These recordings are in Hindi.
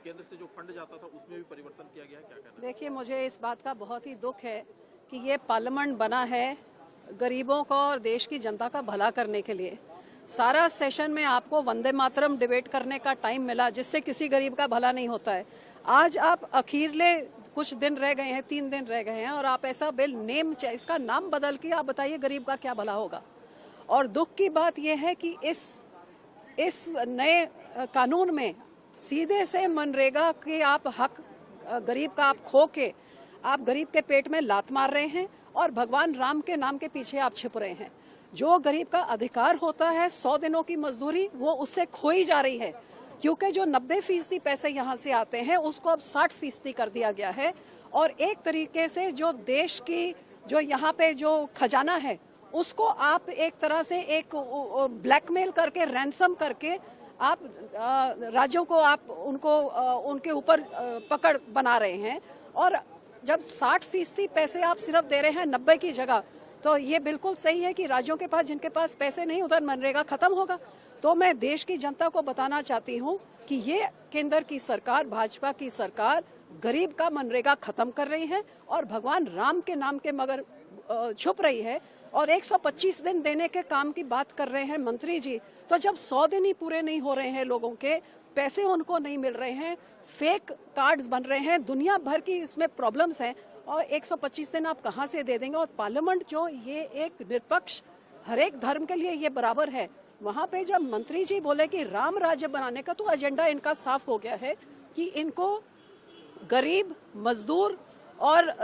केंद्र से जो फंड जाता था उसमें भी परिवर्तन किया गया है, क्या कहना है? देखिए, मुझे इस बात का बहुत ही दुख है कि ये पार्लियामेंट बना है गरीबों को और देश की जनता का भला करने के लिए। सारा सेशन में आपको वंदे मातरम डिबेट करने का टाइम मिला, जिससे किसी गरीब का भला नहीं होता है। आज आप अखीरले कुछ दिन रह गए हैं, 3 दिन रह गए हैं, और आप ऐसा बिल इसका नाम बदल के आप बताइए गरीब का क्या भला होगा। और दुख की बात यह है कि इस नए कानून में सीधे से मनरेगा के आप हक गरीब का आप खो के आप गरीब के पेट में लात मार रहे हैं और भगवान राम के नाम के पीछे आप छिप रहे हैं। जो गरीब का अधिकार होता है 100 दिनों की मजदूरी, वो उससे खोई जा रही है, क्योंकि जो 90% पैसे यहाँ से आते हैं उसको अब 60% कर दिया गया है। और एक तरीके से जो देश की जो यहाँ पे जो खजाना है उसको आप एक तरह से एक ब्लैकमेल करके, रैंसम करके आप राज्यों को आप उनके ऊपर पकड़ बना रहे हैं। और जब 60% पैसे आप सिर्फ दे रहे हैं 90 की जगह, तो ये बिल्कुल सही है कि राज्यों के पास, जिनके पास पैसे नहीं, उधर मनरेगा खत्म होगा। तो मैं देश की जनता को बताना चाहती हूँ कि ये केंद्र की सरकार, भाजपा की सरकार गरीब का मनरेगा खत्म कर रही है और भगवान राम के नाम के मगर छुप रही है। और 125 दिन देने के काम की बात कर रहे हैं मंत्री जी, तो जब 100 दिन ही पूरे नहीं हो रहे हैं, लोगों के पैसे उनको नहीं मिल रहे हैं, फेक कार्ड्स बन रहे हैं, दुनिया भर की इसमें प्रॉब्लम्स हैं, और 125 दिन आप कहां से दे देंगे। और पार्लियामेंट जो ये एक निष्पक्ष, हर एक धर्म के लिए ये बराबर है, वहां पे जब मंत्री जी बोले कि राम राज्य बनाने का, तो एजेंडा इनका साफ हो गया है कि इनको गरीब, मजदूर और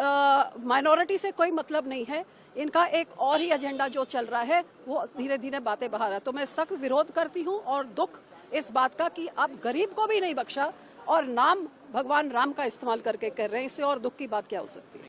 माइनॉरिटी से कोई मतलब नहीं है। इनका एक और ही एजेंडा जो चल रहा है वो धीरे धीरे बातें बहा रहा है। तो मैं सख्त विरोध करती हूँ और दुख इस बात का कि आप गरीब को भी नहीं बख्शा और नाम भगवान राम का इस्तेमाल करके कर रहे हैं। इससे और दुख की बात क्या हो सकती है।